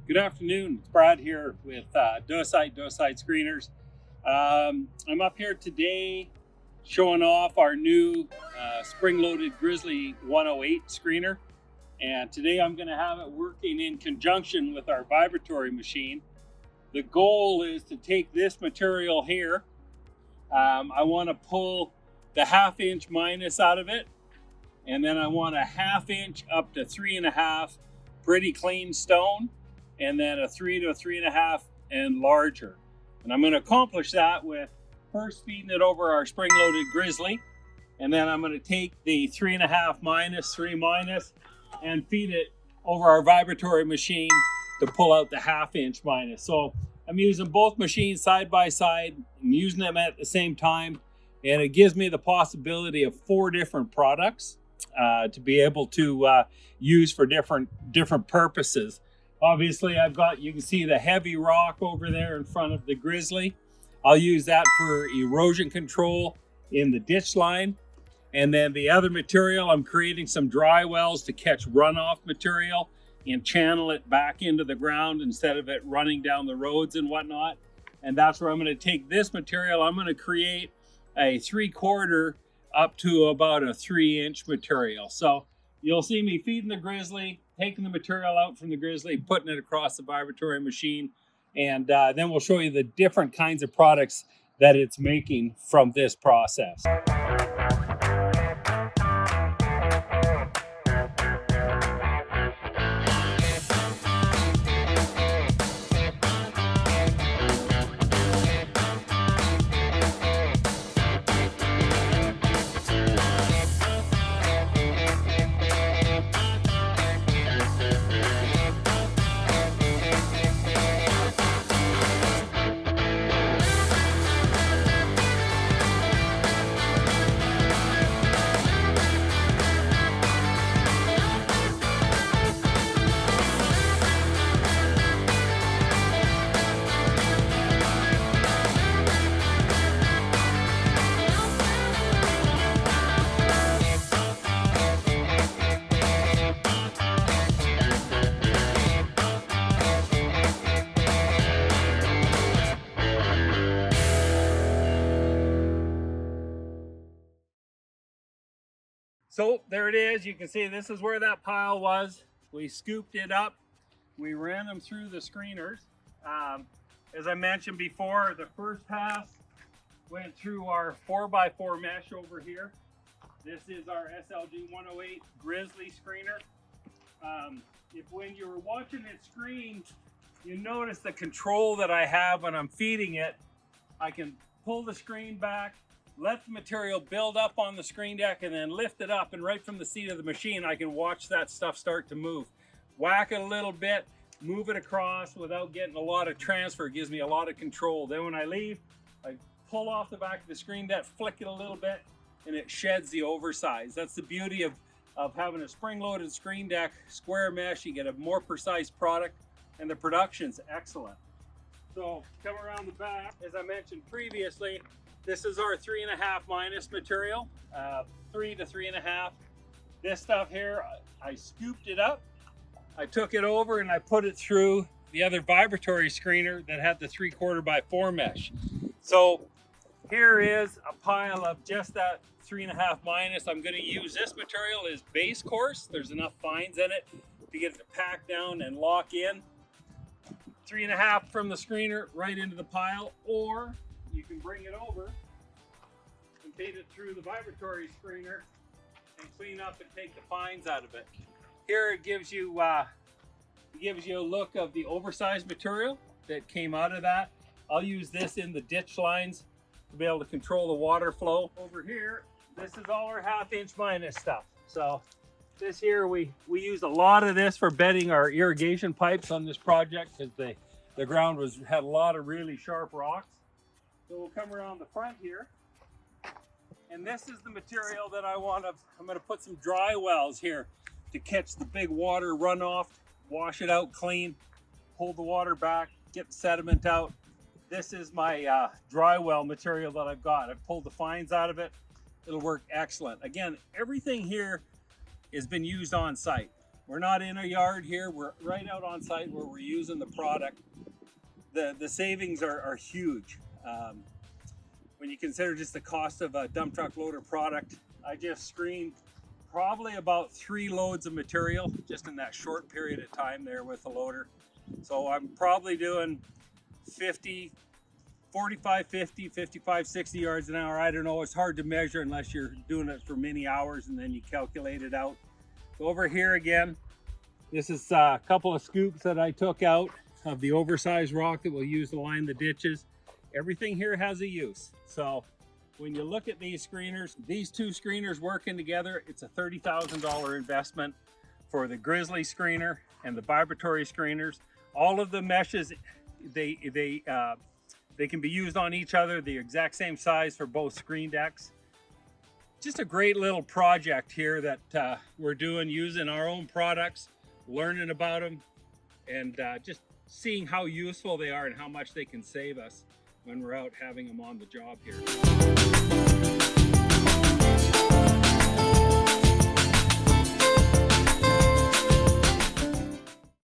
Good afternoon, it's Brad here with DeSite Screeners. I'm up here today showing off our new Spring-Loaded Grizzly 108 screener. And today I'm gonna have it working in conjunction with our vibratory machine. The goal is to take this material here. I wanna pull the 1/2 inch minus out of it. And then I want a 1/2 inch up to 3.5 pretty clean stone. And then a 3 to 3.5 and larger. And I'm going to accomplish that with first feeding it over our spring-loaded Grizzly. And then I'm going to take the 3.5 minus, 3 minus, and feed it over our vibratory machine to pull out the 1/2 inch minus. So I'm using both machines side by side. I'm using them at the same time. And it gives me the possibility of 4 different products to be able to use for different purposes. Obviously, you can see the heavy rock over there in front of the Grizzly. I'll use that for erosion control in the ditch line. And then the other material, I'm creating some dry wells to catch runoff material and channel it back into the ground instead of it running down the roads and whatnot. And that's where I'm going to take this material. I'm going to create a 3/4 up to about a 3-inch material. So you'll see me feeding the Grizzly, taking the material out from the Grizzly, putting it across the vibratory machine, and then we'll show you the different kinds of products that it's making from this process. So there it is. You can see this is where that pile was. We scooped it up. We ran them through the screeners. As I mentioned before, the first pass went through our 4x4 mesh over here. This is our SLG 108 Grizzly screener. If when you were watching it screen, you notice the control that I have when I'm feeding it. I can pull the screen back, let the material build up on the screen deck, and then lift it up, and right from the seat of the machine I can watch that stuff start to move. Whack it a little bit, move it across without getting a lot of transfer. It gives me a lot of control. Then when I leave, I pull off the back of the screen deck, flick it a little bit, and it sheds the oversize. That's the beauty of having a spring-loaded screen deck, square mesh. You get a more precise product, and the production's excellent. So come around the back, as I mentioned previously, this is our 3.5 minus material, 3 to 3.5. This stuff here, I scooped it up. I took it over and I put it through the other vibratory screener that had the 3/4x4 mesh. So here is a pile of just that 3.5 minus. I'm going to use this material as base course. There's enough fines in it to get it to pack down and lock in. 3.5 from the screener right into the pile, or you can bring it over and feed it through the vibratory screener and clean up and take the fines out of it. Here it gives you a look of the oversized material that came out of that. I'll use this in the ditch lines to be able to control the water flow. Over here, this is all our 1/2 inch minus stuff. So this here, we used a lot of this for bedding our irrigation pipes on this project because the ground had a lot of really sharp rocks. So we'll come around the front here. And this is the material that I'm going to put some dry wells here to catch the big water runoff, wash it out clean, hold the water back, get the sediment out. This is my dry well material that I've got. I've pulled the fines out of it. It'll work excellent. Again, everything here has been used on site. We're not in a yard here. We're right out on site where we're using the product. The savings are huge. When you consider just the cost of a dump truck loader product, I just screened probably about 3 loads of material just in that short period of time there with the loader. So I'm probably doing 45, 50, 55, 60 yards an hour. I don't know, it's hard to measure unless you're doing it for many hours and then you calculate it out. So over here again, this is a couple of scoops that I took out of the oversized rock that we'll use to line the ditches. Everything here has a use. So when you look at these screeners, these 2 screeners working together, it's a $30,000 investment for the Grizzly screener and the vibratory screeners. All of the meshes, they can be used on each other, the exact same size for both screen decks. Just a great little project here that we're doing using our own products, learning about them, and just seeing how useful they are and how much they can save us when we're out having them on the job here.